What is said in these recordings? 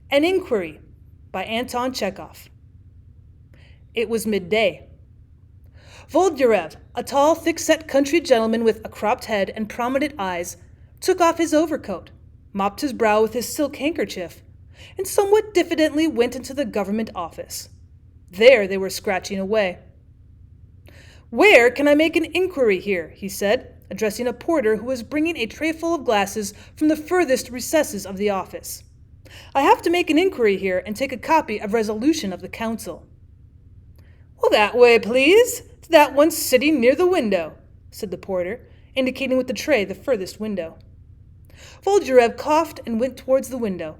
An Inquiry by Anton Chekhov. It was midday. Voldyrev, a tall, thick-set country gentleman with a cropped head and prominent eyes, took off his overcoat, mopped his brow with his silk handkerchief, and somewhat diffidently went into the government office. There they were scratching away. "Where can I make an inquiry here?" he said, addressing a porter who was bringing a trayful of glasses from the furthest recesses of the office. "I have to make an inquiry here and take a copy of resolution of the council." "Well, that way, please, to that one sitting near the window," said the porter, indicating with the tray the furthest window. Voldyrev coughed and went towards the window.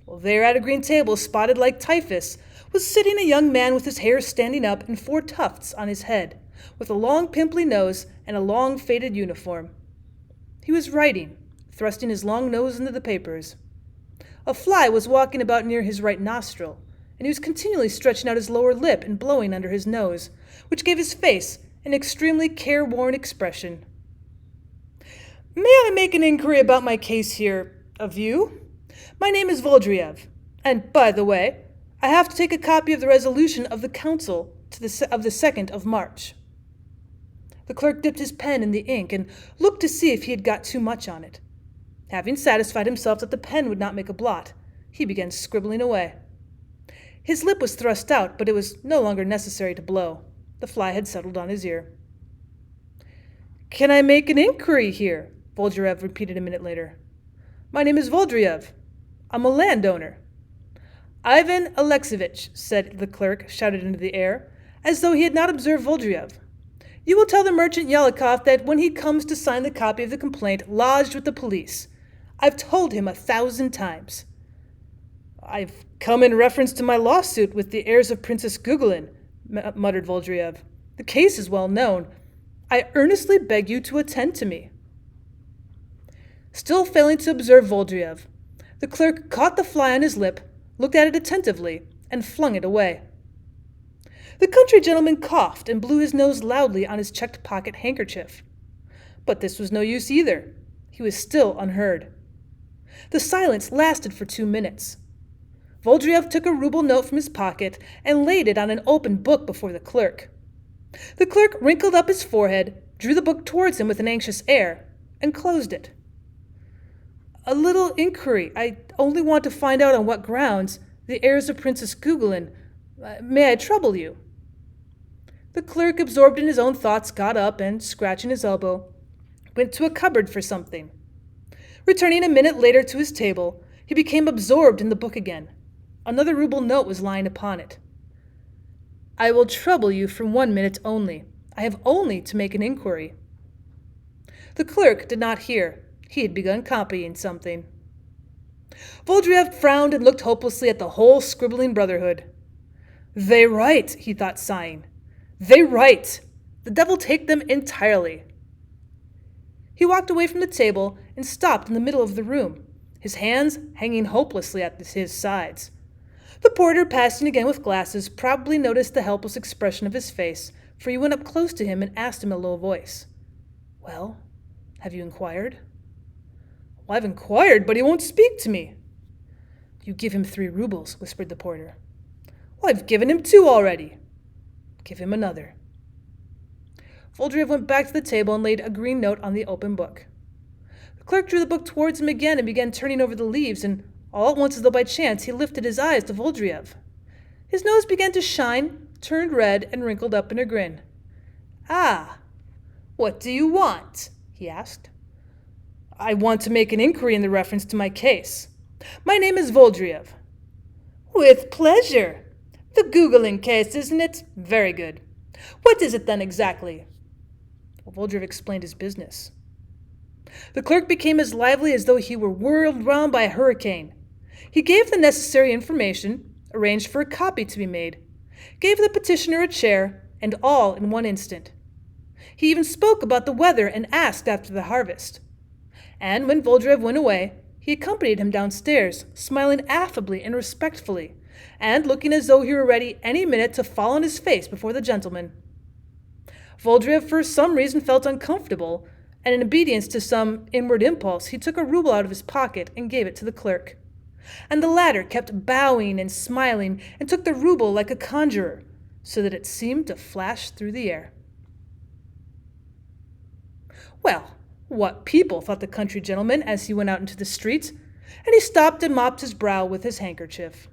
Well, there at a green table spotted like typhus was sitting a young man with his hair standing up in 4 tufts on his head, with a long pimply nose and a long faded uniform. He was writing, thrusting his long nose into the papers. A fly was walking about near his right nostril, and he was continually stretching out his lower lip and blowing under his nose, which gave his face an extremely careworn expression. "May I make an inquiry about my case here, of you? My name is Voldyrev, and, by the way, I have to take a copy of the resolution of the council of the 2nd of March. The clerk dipped his pen in the ink and looked to see if he had got too much on it. Having satisfied himself that the pen would not make a blot, he began scribbling away. His lip was thrust out, but it was no longer necessary to blow. The fly had settled on his ear. "Can I make an inquiry here?" Voldyrev repeated a minute later. "My name is Voldyrev. I'm a landowner." "Ivan Alexeyevich," said the clerk, shouted into the air, as though he had not observed Voldyrev. "You will tell the merchant Yalikov that when he comes to sign the copy of the complaint lodged with the police, I've told him 1,000 times." "I've come in reference to my lawsuit with the heirs of Princess Gugulin," muttered Voldyrev. "The case is well known. I earnestly beg you to attend to me." Still failing to observe Voldyrev, the clerk caught the fly on his lip, looked at it attentively, and flung it away. The country gentleman coughed and blew his nose loudly on his checked pocket handkerchief. But this was no use either. He was still unheard. The silence lasted for 2 minutes. Voldyrev took a ruble note from his pocket and laid it on an open book before the clerk. The clerk wrinkled up his forehead, drew the book towards him with an anxious air, and closed it. "A little inquiry. I only want to find out on what grounds the heirs of Princess Gugulin. May I trouble you?" The clerk, absorbed in his own thoughts, got up and, scratching his elbow, went to a cupboard for something. Returning a minute later to his table, he became absorbed in the book again. Another ruble note was lying upon it. "I will trouble you for 1 minute only. I have only to make an inquiry." The clerk did not hear. He had begun copying something. Voldyrev frowned and looked hopelessly at the whole scribbling brotherhood. "They write," he thought, sighing. "They write. The devil take them entirely." He walked away from the table and stopped in the middle of the room, his hands hanging hopelessly at his sides. The porter, passing again with glasses, probably noticed the helpless expression of his face, for he went up close to him and asked him in a low voice, "Well, have you inquired?" "Well, I've inquired, but he won't speak to me." "You give him 3 rubles, whispered the porter. "Well, I've given him 2 already." "Give him another." Voldyrev went back to the table and laid a green note on the open book. The clerk drew the book towards him again and began turning over the leaves, and all at once, as though by chance, he lifted his eyes to Voldyrev. His nose began to shine, turned red, and wrinkled up in a grin. "Ah, what do you want?" he asked. "I want to make an inquiry in reference to my case. My name is Voldyrev." "With pleasure. The Gugulin case, isn't it? Very good. What is it then exactly?" Voldyrev explained his business. The clerk became as lively as though he were whirled round by a hurricane. He gave the necessary information, arranged for a copy to be made, gave the petitioner a chair, and all in 1 instant. He even spoke about the weather and asked after the harvest. And when Voldyrev went away, he accompanied him downstairs, smiling affably and respectfully, and looking as though he were ready any minute to fall on his face before the gentleman. Voldyrev for some reason felt uncomfortable, and in obedience to some inward impulse, he took a ruble out of his pocket and gave it to the clerk. And the latter kept bowing and smiling and took the ruble like a conjurer, so that it seemed to flash through the air. Well, what people, thought the country gentleman as he went out into the street, and he stopped and mopped his brow with his handkerchief.